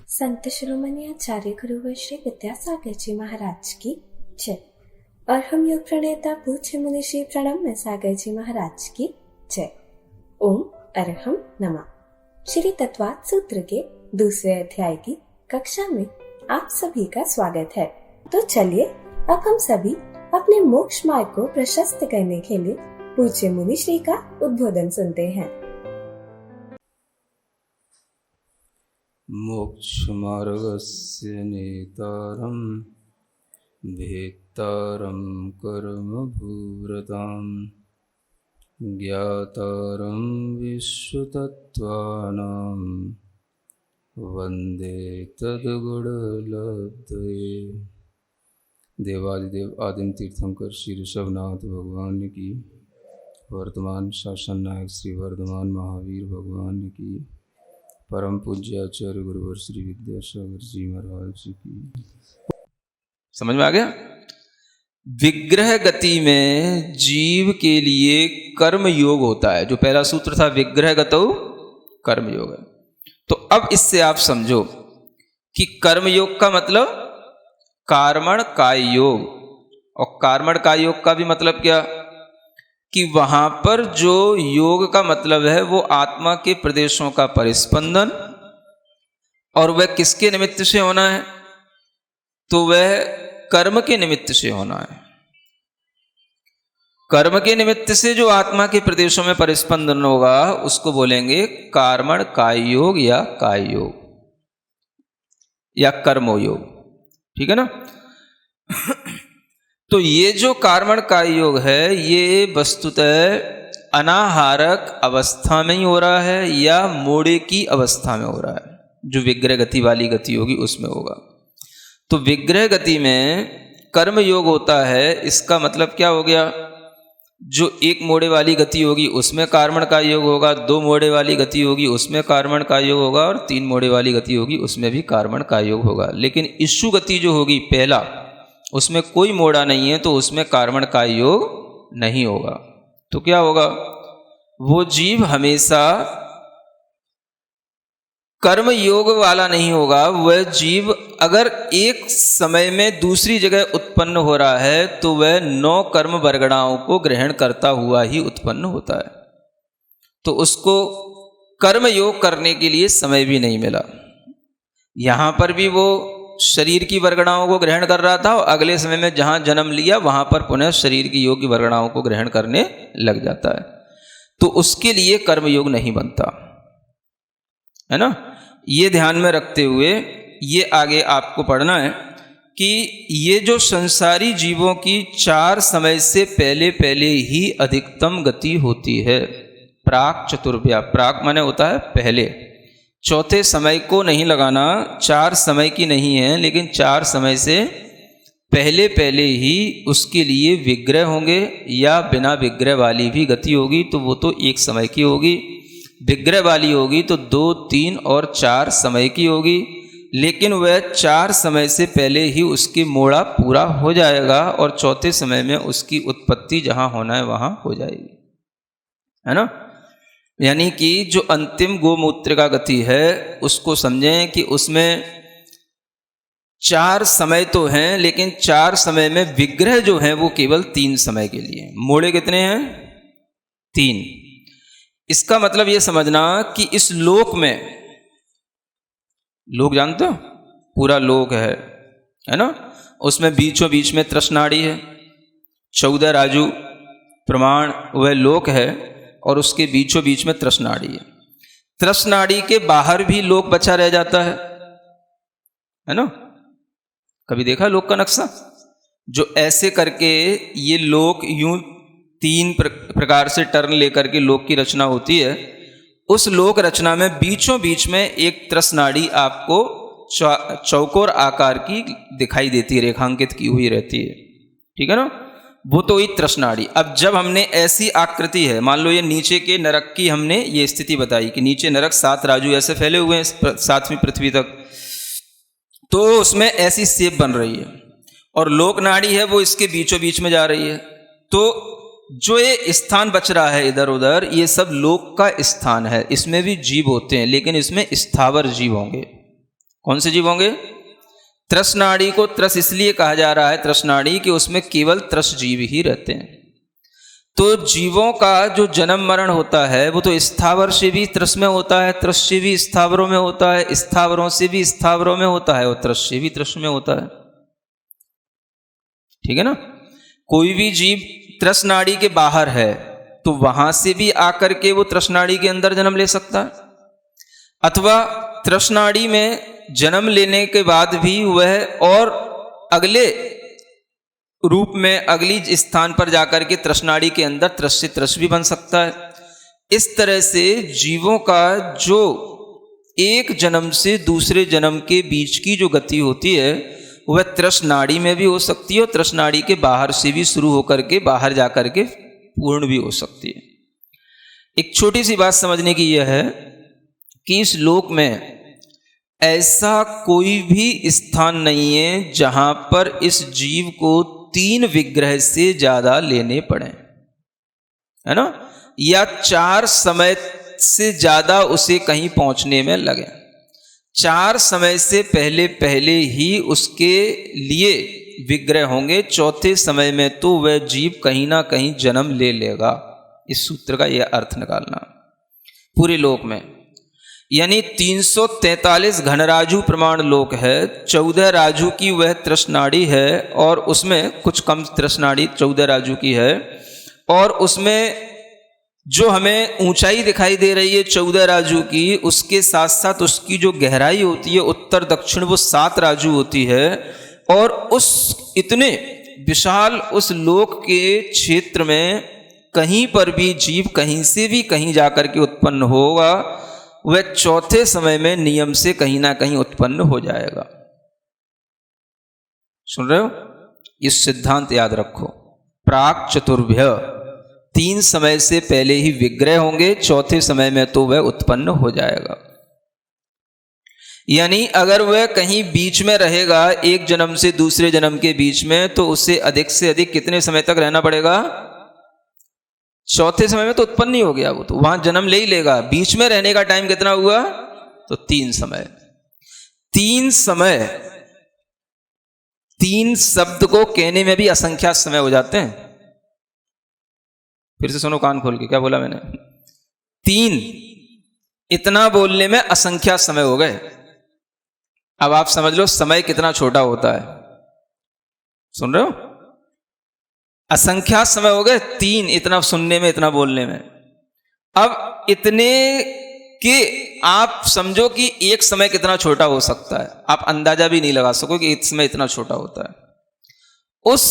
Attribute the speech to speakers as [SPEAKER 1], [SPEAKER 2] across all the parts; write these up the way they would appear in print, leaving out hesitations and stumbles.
[SPEAKER 1] संत शिरोमणि आचार्य गुरुवर श्री विद्यासागर जी महाराज की जय। और हम योग प्रणेता पूज्य मुनि श्री प्रणम्य सागर जी महाराज की जय। ओम अरहम नमः। श्री तत्वात् सूत्र के दूसरे अध्याय की कक्षा में आप सभी का स्वागत है। तो चलिए अब हम सभी अपने मोक्ष मार्ग को प्रशस्त करने के लिए पूज्य मुनि श्री का उद्बोधन सुनते हैं।
[SPEAKER 2] मोक्षमार्गस्य नेतारं भेत्तारं कर्मभूरतां ज्ञातारं विश्वतत्त्वानां वन्दे तद्गुणलब्धये। देवादिदेव आदिम तीर्थंकर श्री ऋषभनाथ भगवान की, वर्तमान शासन नायक श्री वर्धमान महावीर भगवान की, परम पूज्य आचार्य गुरुवर श्री विद्यासागर जी महाराज की। समझ में आ गया? विग्रह गति में जीव के लिए कर्म योग होता है। जो पहला सूत्र था विग्रह गतौ कर्म योग है। तो अब इससे आप समझो कि कर्म योग का मतलब कार्मण काय योग, और कार्मण काय योग का भी मतलब क्या कि वहां पर जो योग का मतलब है वो आत्मा के प्रदेशों का परिस्पंदन, और वह किसके निमित्त से होना है? तो वह कर्म के निमित्त से होना है। कर्म के निमित्त से जो आत्मा के प्रदेशों में परिस्पंदन होगा उसको बोलेंगे कार्मण काय योग या काय योग या कर्मो योग। ठीक है ना? तो ये जो कार्मण काय योग है ये वस्तुतः अनाहारक अवस्था में ही हो रहा है या मोड़े की अवस्था में हो रहा है। जो विग्रह गति वाली गति होगी उसमें होगा। तो विग्रह गति में कर्म योग होता है। इसका मतलब क्या हो गया? जो एक मोड़े वाली गति होगी उसमें कार्मण का योग होगा, दो मोड़े वाली गति होगी उसमें कार्मण का योग होगा, और तीन मोड़े वाली गति होगी उसमें भी कार्मण का योग होगा। लेकिन इच्छु गति जो होगी पहला, उसमें कोई मोड़ा नहीं है तो उसमें कार्मण का योग नहीं होगा। तो क्या होगा? वो जीव हमेशा कर्म योग वाला नहीं होगा। वह जीव अगर एक समय में दूसरी जगह उत्पन्न हो रहा है तो वह 9 कर्म वर्गणाओं को ग्रहण करता हुआ ही उत्पन्न होता है। तो उसको कर्म योग करने के लिए समय भी नहीं मिला। यहां पर भी वो शरीर की वर्गणाओं को ग्रहण कर रहा था और अगले समय में जहां जन्म लिया वहां पर पुनः शरीर की योग की वर्गणाओं को ग्रहण करने लग जाता है। तो उसके लिए कर्म योग नहीं बनता है ना। ये ध्यान में रखते हुए ये आगे आपको पढ़ना है कि ये जो संसारी जीवों की 4 समय से पहले पहले ही अधिकतम गति होती है। प्राक चतुर्भ्या, प्राक माने होता है पहले, चौथे समय को नहीं लगाना। 4 समय की नहीं है लेकिन 4 समय से पहले पहले ही उसके लिए विग्रह होंगे, या बिना विग्रह वाली भी गति होगी तो वो तो एक समय की होगी। विग्रह वाली होगी तो 2, 3 और 4 समय की होगी। लेकिन वह 4 समय से पहले ही उसकी मोड़ा पूरा हो जाएगा और चौथे समय में उसकी उत्पत्ति जहां होना है वहां हो जाएगी, है ना। यानी कि जो अंतिम गोमूत्र का गति है उसको समझें कि उसमें 4 समय तो हैं लेकिन 4 समय में विग्रह जो है वो केवल 3 समय के लिए। मोड़े कितने हैं? 3। इसका मतलब ये समझना कि इस लोक में, लोक जानते हो, पूरा लोक है ना। उसमें बीचों बीच में तृष्णाड़ी है, 14 राजू प्रमाण वह लोक है, और उसके बीचों बीच में तृष्णाड़ी है। तृष्णाड़ी के बाहर भी लोक बचा रह जाता है ना। कभी देखा लोक का नक्शा? जो ऐसे करके ये लोक यूं 3 प्रकार से टर्न लेकर के लोक की रचना होती है। उस लोक रचना में बीचों बीच में एक तृष्णाड़ी आपको चौकोर आकार की दिखाई देती है, रेखांकित की हुई रहती है। ठीक है ना। वो तो हुई तृष्णाड़ी। अब जब हमने ऐसी आकृति है, मान लो ये नीचे के नरक की हमने ये स्थिति बताई कि नीचे नरक 7 राजू ऐसे फैले हुए हैं 7वीं पृथ्वी तक, तो उसमें ऐसी शेप बन रही है और लोक नाड़ी है वो इसके बीचों बीच में जा रही है। तो जो ये स्थान बच रहा है इधर उधर, ये सब लोक का स्थान है। इसमें भी जीव होते हैं लेकिन इसमें स्थावर जीव होंगे। कौन से जीव होंगे? त्रसनाड़ी को त्रस इसलिए कहा जा रहा है, त्रसनाड़ी, कि उसमें केवल त्रस जीव ही रहते हैं। तो जीवों का जो जन्म मरण होता है वो तो स्थावर से भी त्रस में होता है, त्रस से भी स्थावरों में होता है, स्थावरों से भी स्थावरों में होता है, और त्रस से भी त्रस में होता है। ठीक है ना? कोई भी जीव त्रसनाड़ी के बाहर है तो वहां से भी आकर के वो त्रसनाड़ी के अंदर जन्म ले सकता है, अथवा त्रसनाड़ी में जन्म लेने के बाद भी वह और अगले रूप में अगली स्थान पर जाकर के त्रसनाड़ी के अंदर त्रस से त्रस भी बन सकता है। इस तरह से जीवों का जो एक जन्म से दूसरे जन्म के बीच की जो गति होती है वह त्रसनाड़ी में भी हो सकती है और त्रसनाड़ी के बाहर से भी शुरू होकर के बाहर जाकर के पूर्ण भी हो सकती है। एक छोटी सी बात समझने की यह है कि इस लोक में ऐसा कोई भी स्थान नहीं है जहां पर इस जीव को 3 विग्रह से ज्यादा लेने पड़े, है ना, या 4 समय से ज्यादा उसे कहीं पहुंचने में लगे। 4 समय से पहले पहले ही उसके लिए विग्रह होंगे, चौथे समय में तो वह जीव कहीं ना कहीं जन्म ले लेगा। इस सूत्र का यह अर्थ निकालना पूरे लोक में, यानी 343 घनराजु प्रमाण लोक है, 14 राजु की वह त्रसनाड़ी है और उसमें कुछ कम त्रसनाड़ी 14 राजु की है, और उसमें जो हमें ऊंचाई दिखाई दे रही है 14 राजु की, उसके साथ साथ उसकी जो गहराई होती है उत्तर दक्षिण वो 7 राजु होती है। और उस इतने विशाल उस लोक के क्षेत्र में कहीं पर भी जीव कहीं से भी कहीं जाकर के उत्पन्न होगा, वह चौथे समय में नियम से कहीं ना कहीं उत्पन्न हो जाएगा। सुन रहे हो? इस सिद्धांत याद रखो। प्राक चतुर्भ्य 3 समय से पहले ही विग्रह होंगे, चौथे समय में तो वह उत्पन्न हो जाएगा। यानी अगर वह कहीं बीच में रहेगा एक जन्म से दूसरे जन्म के बीच में, तो उसे अधिक से अधिक कितने समय तक रहना पड़ेगा? चौथे समय में तो उत्पन्न नहीं हो गया, वो तो वहां जन्म ले ही लेगा। बीच में रहने का टाइम कितना हुआ? तो 3 समय। 3 समय, 3 शब्द को कहने में भी असंख्यात समय हो जाते हैं। फिर से सुनो कान खोल के, क्या बोला मैंने? 3, इतना बोलने में असंख्यात समय हो गए। अब आप समझ लो समय कितना छोटा होता है। सुन रहे हो? असंख्यात समय हो गए 3, इतना सुनने में, इतना बोलने में। अब इतने के आप समझो कि एक समय कितना छोटा हो सकता है, आप अंदाजा भी नहीं लगा सको कि एक समय इतना छोटा होता है। उस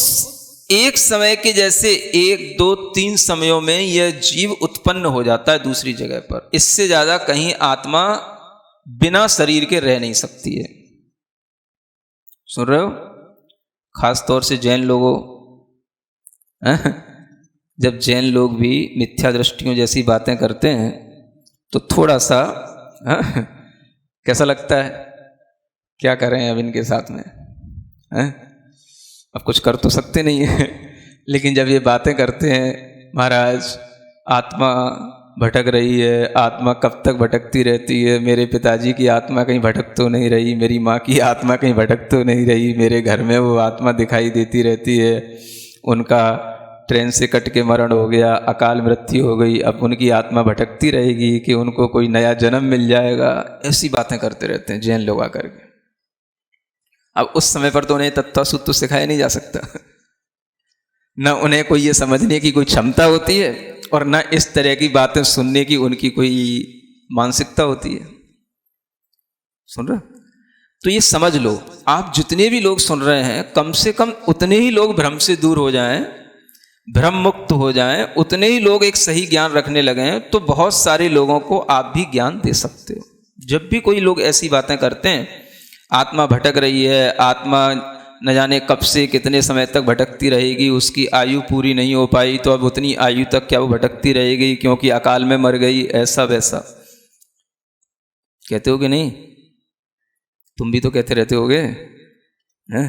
[SPEAKER 2] एक समय के जैसे 1, 2, 3 समयों में यह जीव उत्पन्न हो जाता है दूसरी जगह पर। इससे ज्यादा कहीं आत्मा बिना शरीर के रह नहीं सकती है। सुन रहे हो? खास तौर से जैन लोगों, जब जैन लोग भी मिथ्या दृष्टियों जैसी बातें करते हैं तो थोड़ा सा कैसा लगता है? क्या करें अब इनके साथ में? अब कुछ कर तो सकते नहीं है, लेकिन जब ये बातें करते हैं, महाराज आत्मा भटक रही है, आत्मा कब तक भटकती रहती है, मेरे पिताजी की आत्मा कहीं भटक तो नहीं रही, मेरी माँ की आत्मा कहीं भटक तो नहीं रही, मेरे घर में वो आत्मा दिखाई देती रहती है, उनका ट्रेन से कट के मरण हो गया, अकाल मृत्यु हो गई, अब उनकी आत्मा भटकती रहेगी कि उनको कोई नया जन्म मिल जाएगा। ऐसी बातें करते रहते हैं जैन लोग आकर के। अब उस समय पर तो उन्हें तत्व सूत्र सिखाया नहीं जा सकता, न उन्हें कोई ये समझने की कोई क्षमता होती है और न इस तरह की बातें सुनने की उनकी कोई मानसिकता होती है। सुन रहे? तो ये समझ लो, आप जितने भी लोग सुन रहे हैं, कम से कम उतने ही लोग भ्रम से दूर हो जाएं, भ्रम मुक्त हो जाएं, उतने ही लोग एक सही ज्ञान रखने लगें, तो बहुत सारे लोगों को आप भी ज्ञान दे सकते हो। जब भी कोई लोग ऐसी बातें करते हैं, आत्मा भटक रही है, आत्मा न जाने कब से कितने समय तक भटकती रहेगी, उसकी आयु पूरी नहीं हो पाई, तो अब उतनी आयु तक क्या वो भटकती रहेगी क्योंकि अकाल में मर गई, ऐसा वैसा कहते हो कि नहीं? तुम भी तो कहते रहते होगे, हैं?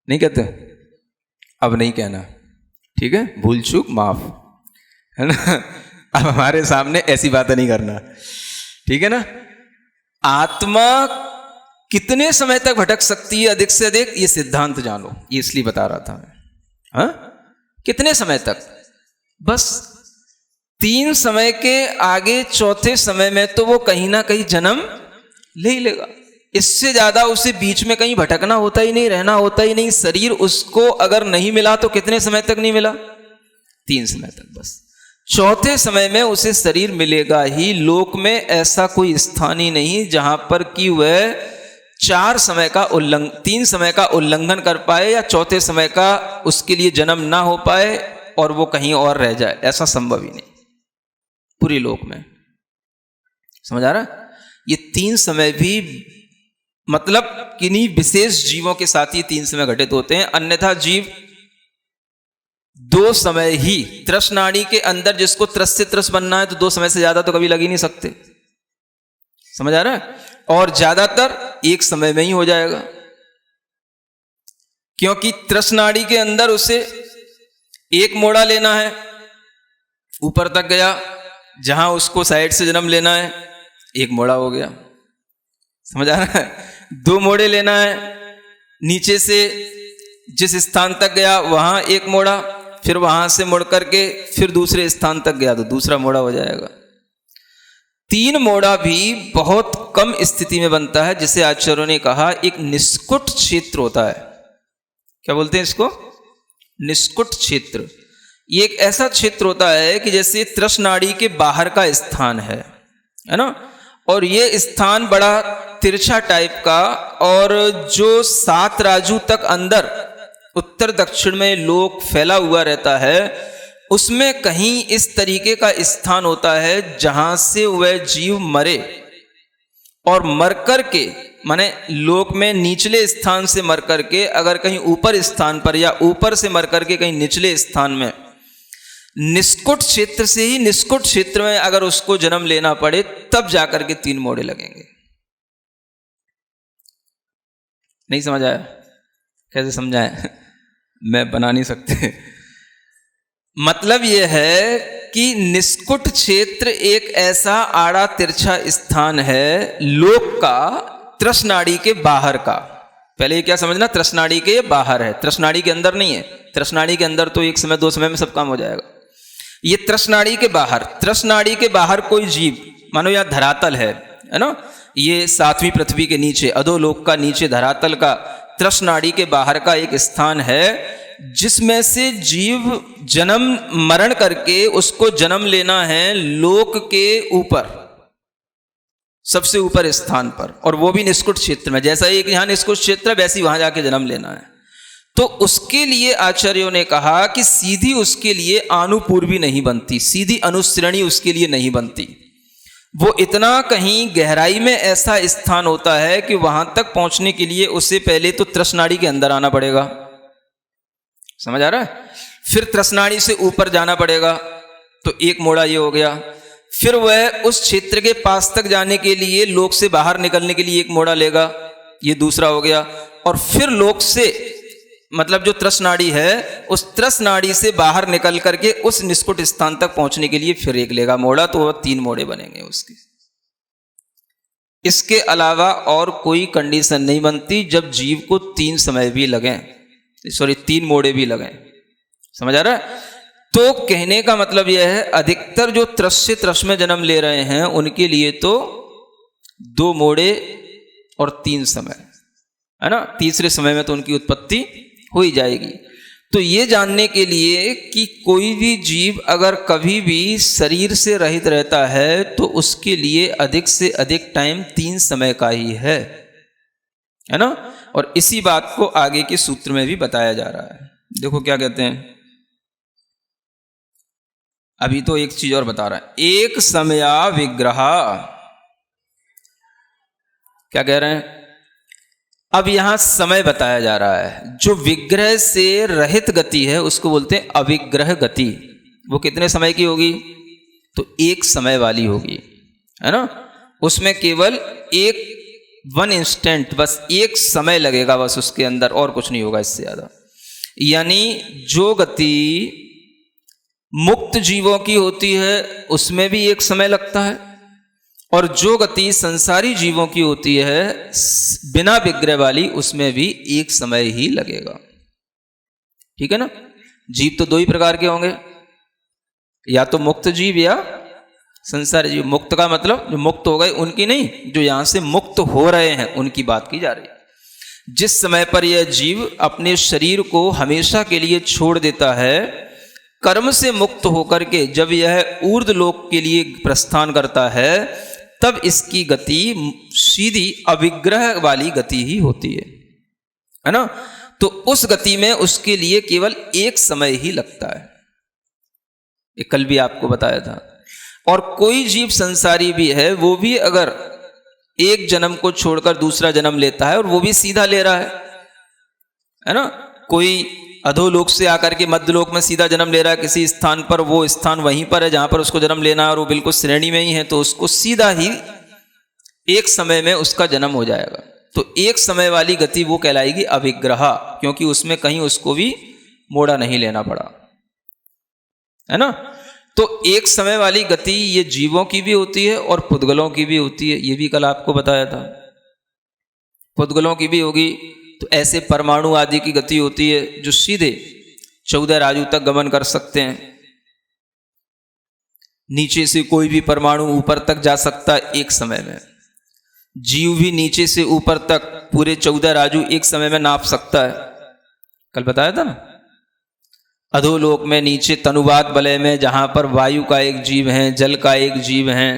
[SPEAKER 2] नहीं कहते? अब नहीं कहना, ठीक है? भूल चूक माफ, है ना? अब हमारे सामने ऐसी बातें नहीं करना, ठीक है ना? आत्मा कितने समय तक भटक सकती है अधिक से अधिक, ये सिद्धांत जानो, ये इसलिए बता रहा था मैं। हाँ, कितने समय तक? बस 3 समय के आगे चौथे समय में तो वो कहीं ना कहीं जन्म ले ही लेगा। इससे ज्यादा उसे बीच में कहीं भटकना होता ही नहीं, रहना होता ही नहीं। शरीर उसको अगर नहीं मिला तो कितने समय तक नहीं मिला? 3 समय तक। बस चौथे समय में उसे शरीर मिलेगा ही। लोक में ऐसा कोई स्थान ही नहीं जहां पर कि वह 3 समय का उल्लंघन कर पाए या चौथे समय का उसके लिए जन्म ना हो पाए और वो कहीं और रह जाए। ऐसा संभव ही नहीं पूरी लोक में। समझ आ रहा? ये 3 समय भी मतलब किन्हीं विशेष जीवों के साथ ही 3 समय घटित होते हैं, अन्यथा जीव 2 समय ही। त्रस नाड़ी के अंदर जिसको त्रस से त्रस बनना है तो 2 समय से ज्यादा तो कभी लग ही नहीं सकते। समझ आ रहा है? और ज्यादातर 1 समय में ही हो जाएगा, क्योंकि त्रस नाड़ी के अंदर उसे 1 मोड़ा लेना है, ऊपर तक गया, जहां उसको साइड से जन्म लेना है 1 मोड़ा हो गया। समझ आ रहा है? 2 मोड़े लेना है, नीचे से जिस स्थान तक गया वहां 1 मोड़ा, फिर वहां से मुड़ करके फिर दूसरे स्थान तक गया तो दूसरा मोड़ा हो जाएगा। 3 मोड़ा भी बहुत कम स्थिति में बनता है, जिसे आचार्यों ने कहा एक निष्कुट क्षेत्र होता है। क्या बोलते हैं इसको? निष्कुट क्षेत्र। ये एक ऐसा क्षेत्र होता है कि जैसे त्रस नाड़ी के बाहर का स्थान है ना, और ये स्थान बड़ा तिरछा टाइप का, और जो 7 राजू तक अंदर उत्तर दक्षिण में लोक फैला हुआ रहता है, उसमें कहीं इस तरीके का स्थान होता है जहां से वह जीव मरे, और मर कर के माने लोक में निचले स्थान से मर कर के अगर कहीं ऊपर स्थान पर या ऊपर से मर कर के कहीं निचले स्थान में निष्कुट क्षेत्र से ही निष्कुट क्षेत्र में अगर उसको जन्म लेना पड़े तब जाकर के 3 मोड़े लगेंगे। नहीं समझ आया? कैसे समझाएं? मैं बना नहीं सकते। मतलब यह है कि निष्कुट क्षेत्र एक ऐसा आड़ा तिरछा स्थान है लोक का, त्रस नाड़ी के बाहर का। पहले ये क्या समझना, त्रस नाड़ी के बाहर है, त्रस नाड़ी के अंदर नहीं है। त्रस नाड़ी के अंदर तो 1 समय 2 समय में सब काम हो जाएगा। ये त्रस नाड़ी के बाहर, त्रस नाड़ी के बाहर कोई जीव, मानो यह धरातल है ना, ये 7वीं पृथ्वी के नीचे अधोलोक का नीचे धरातल का त्रस नाड़ी के बाहर का एक स्थान है, जिसमें से जीव जन्म मरण करके उसको जन्म लेना है लोक के ऊपर, सबसे ऊपर स्थान पर, और वो भी निष्कुट क्षेत्र में। जैसा एक यहाँ निष्कुट क्षेत्र है वैसे ही वहां जाके जन्म लेना है। तो उसके लिए आचार्यों ने कहा कि सीधी उसके लिए आनुपूर्वी नहीं बनती, सीधी अनुश्रेणी उसके लिए नहीं बनती। वो इतना कहीं गहराई में ऐसा स्थान होता है कि वहां तक पहुंचने के लिए उसे पहले तो त्रस नाड़ी के अंदर आना पड़ेगा। समझ आ रहा है? फिर त्रस नाड़ी से ऊपर जाना पड़ेगा, तो 1 मोड़ा ये हो गया। फिर वह उस क्षेत्र के पास तक जाने के लिए लोक से बाहर निकलने के लिए 1 मोड़ा लेगा, ये दूसरा हो गया। और फिर लोक से मतलब जो त्रस नाड़ी है उस त्रस नाड़ी से बाहर निकल करके उस निष्कुट स्थान तक पहुंचने के लिए फिर 1 लेगा मोड़ा, तो वह 3 मोड़े बनेंगे उसके। इसके अलावा और कोई कंडीशन नहीं बनती जब जीव को 3 समय भी लगें, 3 मोड़े भी लगें। समझ आ रहा है? तो कहने का मतलब यह है अधिकतर जो त्रस से त्रस में जन्म ले रहे हैं उनके लिए तो 2 मोड़े और 3 समय है ना, तीसरे समय में तो उनकी उत्पत्ति हो ही जाएगी। तो ये जानने के लिए कि कोई भी जीव अगर कभी भी शरीर से रहित रहता है तो उसके लिए अधिक से अधिक टाइम 3 समय का ही है ना, और इसी बात को आगे के सूत्र में भी बताया जा रहा है। देखो क्या कहते हैं, अभी तो एक चीज और बता रहा है, एक समया विग्रह। क्या कह रहे हैं? अब यहां समय बताया जा रहा है। जो विग्रह से रहित गति है उसको बोलते हैं अविग्रह गति। वो कितने समय की होगी? तो 1 समय वाली होगी, है ना। उसमें केवल 1 इंस्टेंट, बस 1 समय लगेगा बस उसके अंदर, और कुछ नहीं होगा इससे ज्यादा। यानी जो गति मुक्त जीवों की होती है उसमें भी 1 समय लगता है, और जो गति संसारी जीवों की होती है बिना विग्रह वाली, उसमें भी एक समय ही लगेगा। ठीक है ना। जीव तो दो ही प्रकार के होंगे, या तो मुक्त जीव या संसारी जीव। मुक्त का मतलब जो मुक्त हो गए उनकी नहीं, जो यहां से मुक्त हो रहे हैं उनकी बात की जा रही है। जिस समय पर यह जीव अपने शरीर को हमेशा के लिए छोड़ देता है, कर्म से मुक्त होकर के जब यह ऊर्ध्व लोक के लिए प्रस्थान करता है, तब इसकी गति सीधी अविग्रह वाली गति ही होती है ना। तो उस गति में उसके लिए केवल एक समय ही लगता है, ये कल भी आपको बताया था। और कोई जीव संसारी भी है, वो भी अगर एक जन्म को छोड़कर दूसरा जन्म लेता है, और वो भी सीधा ले रहा है ना। कोई अधोलोक से आकर के मध्यलोक में सीधा जन्म ले रहा है किसी स्थान पर, वो स्थान वहीं पर है जहां पर उसको जन्म लेना है, और वो बिल्कुल श्रेणी में ही है, तो उसको सीधा ही एक समय में उसका जन्म हो जाएगा। तो एक समय वाली गति वो कहलाएगी अविग्रह, क्योंकि उसमें कहीं उसको भी मोड़ा नहीं लेना पड़ा, है ना। तो एक समय वाली गति ये जीवों की भी होती है और पुद्गलों की भी होती है, ये भी कल आपको बताया था। पुद्गलों की भी होगी तो ऐसे परमाणु आदि की गति होती है जो सीधे 14 राजू तक गमन कर सकते हैं। नीचे से कोई भी परमाणु ऊपर तक जा सकता है एक समय में। जीव भी नीचे से ऊपर तक पूरे 14 राजू एक समय में नाप सकता है, कल बताया था ना। अधोलोक में नीचे तनुवात वलय में, जहां पर वायु का एक जीव है, जल का एक जीव है,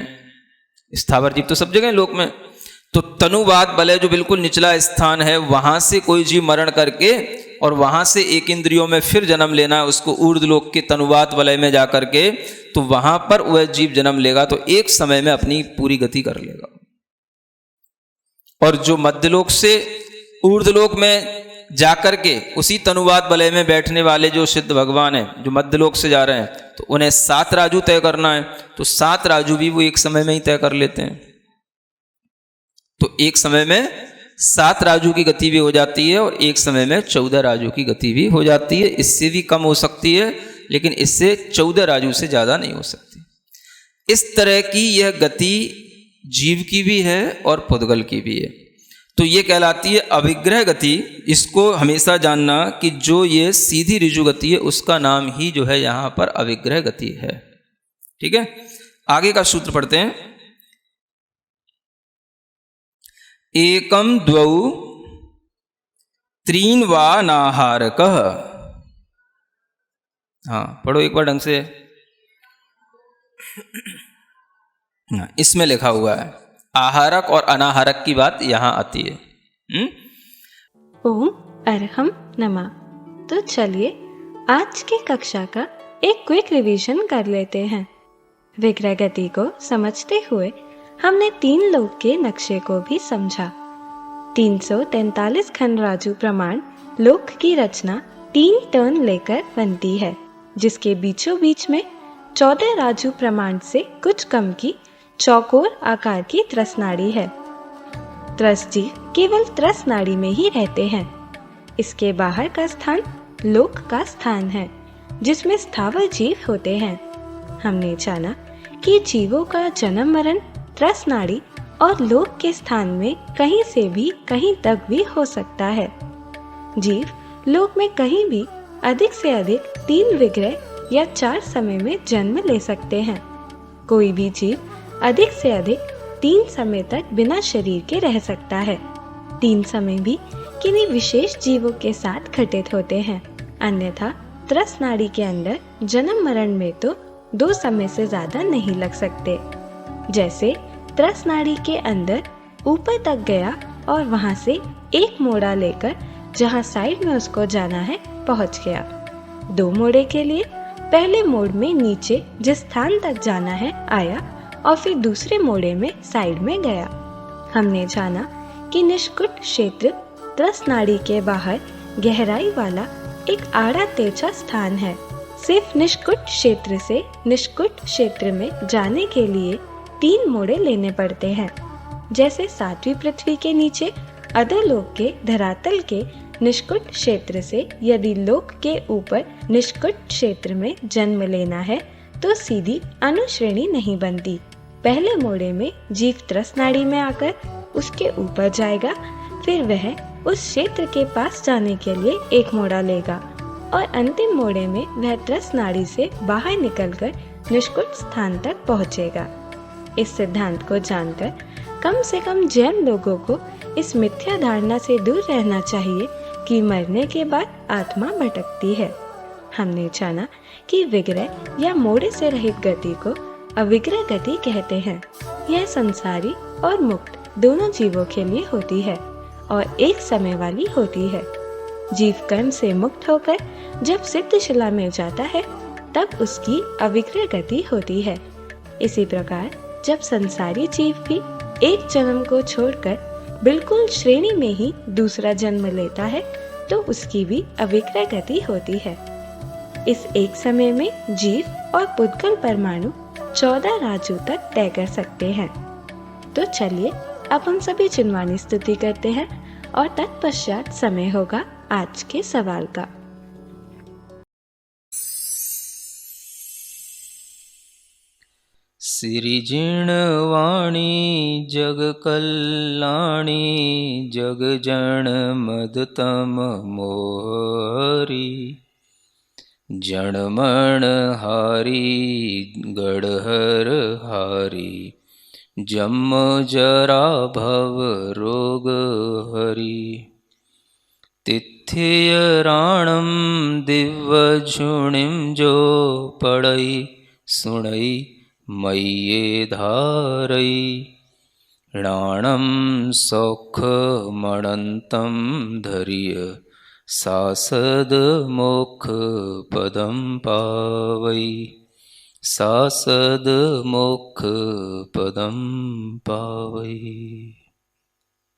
[SPEAKER 2] स्थावर जीव तो सब जगह लोक में, तो तनुवात वलय जो बिल्कुल निचला स्थान है, वहां से कोई जीव मरण करके और वहां से एक इंद्रियों में फिर जन्म लेना है उसको ऊर्ध्वलोक के तनुवात वलय में जाकर के, तो वहां पर वह जीव जन्म लेगा तो एक समय में अपनी पूरी गति कर लेगा। और जो मध्यलोक से ऊर्ध्वलोक में जाकर के उसी तनुवात वलय में बैठने वाले जो सिद्ध भगवान हैं, जो मध्यलोक से जा रहे हैं, तो उन्हें 7 राजू तय करना है, तो 7 राजू भी वो एक समय में ही तय कर लेते हैं। तो एक समय में 7 राजू की गति भी हो जाती है और एक समय में 14 राजू की गति भी हो जाती है। इससे भी कम हो सकती है, लेकिन इससे 14 राजू से ज्यादा नहीं हो सकती। इस तरह की यह गति जीव की भी है और पुद्गल की भी है। तो ये कहलाती है अविग्रह गति। इसको हमेशा जानना कि जो ये सीधी ऋजु गति है उसका नाम ही जो है यहां पर अविग्रह गति है। ठीक है, आगे का सूत्र पढ़ते हैं। एकम द्वौ त्रीन वा नाहारकः। हाँ पढ़ो एक बार ढंग से। इसमें लिखा हुआ है आहारक और अनाहारक की बात यहां आती है।
[SPEAKER 3] ओम अरहम नमः। तो चलिए आज की कक्षा का एक क्विक रिवीजन कर लेते हैं। विग्रह गति को समझते हुए हमने 3 लोक के नक्शे को भी समझा। 343 खंड राजू प्रमाण लोक की रचना 3 टर्न लेकर बनती है, जिसके बीचों बीच में 14 राजू प्रमाण से कुछ कम की चौकोर आकार की त्रसनाड़ी है। त्रस जीव केवल त्रसनाड़ी में ही रहते हैं। इसके बाहर का स्थान लोक का स्थान है, जिसमें स्थावर जीव होते हैं। हमने जाना कि जीवों का जन्म मरण त्रसनाड़ी और लोक के स्थान में कहीं से भी कहीं तक भी हो सकता है। जीव लोक में कहीं भी अधिक से अधिक 3 विग्रह या 4 समय में जन्म ले सकते हैं। कोई भी जीव अधिक से अधिक 3 समय तक बिना शरीर के रह सकता है। 3 समय भी किन्हीं विशेष जीवों के साथ घटित होते हैं, अन्यथा त्रसनाड़ी के अंदर जन्म मरण में तो 2 समय से ज्यादा नहीं लग सकते। जैसे त्रसनाड़ी के अंदर ऊपर तक गया और वहां से एक मोड़ा लेकर जहां साइड में उसको जाना है पहुंच गया। 2 मोड़े के लिए पहले मोड़ में नीचे जिस स्थान तक जाना है आया और फिर दूसरे मोड़े में साइड में गया। हमने जाना कि निष्कुट क्षेत्र त्रसनाड़ी के बाहर गहराई वाला एक आड़ा तेरछा स्थान है। सिर्फ निष्कुट क्षेत्र से निष्कुट क्षेत्र में जाने के लिए 3 मोड़े लेने पड़ते हैं। जैसे 7वीं पृथ्वी के नीचे अधोलोक के धरातल के निष्कुट क्षेत्र से यदि लोक के ऊपर निष्कुट क्षेत्र में जन्म लेना है तो सीधी अनुश्रेणी नहीं बनती, पहले मोड़े में जीव त्रसनाड़ी में आकर उसके ऊपर जाएगा, फिर वह उस क्षेत्र के पास जाने के लिए एक मोड़ा लेगा और अंतिम मोड़े में वह त्रसनाड़ी से बाहर निकलकर निष्कुट स्थान तक पहुंचेगा। इस सिद्धांत को जानकर कम से कम जैन लोगों को इस मिथ्या धारणा से दूर रहना चाहिए कि मरने के बाद आत्मा भटकती है। हमने जाना कि विग्रह या मोड़े से रहित गति को अविग्रह गति कहते हैं। यह संसारी और मुक्त दोनों जीवों के लिए होती है और एक समय वाली होती है। जीव कर्म से मुक्त होकर जब सिद्धशिला में जाता है तब उसकी अविग्रह गति होती है। इसी प्रकार जब संसारी जीव भी एक जन्म को छोड़कर बिल्कुल श्रेणी में ही दूसरा जन्म लेता है तो उसकी भी अविग्रह गति होती है। इस एक समय में जीव और पुद्गल परमाणु 14 राज्यों तक तय कर सकते हैं। तो चलिए अब हम सभी चिन्वानी स्तुति करते हैं और तत्पश्चात समय होगा आज के सवाल का।
[SPEAKER 2] सिरिजिणवाणी जग कल्याणी जग जन मदतम मोहरी जनमण हारी गढ़हर हारी जम जरा भव रोग हरि तिथियराणम दिव्य झुणिम जो पढ़ई सुणई मय्ये धारई णाणम सौख मणंतम धरिय सासद मोक्ष पदम पावई सासद मोक्ष पदम पावई।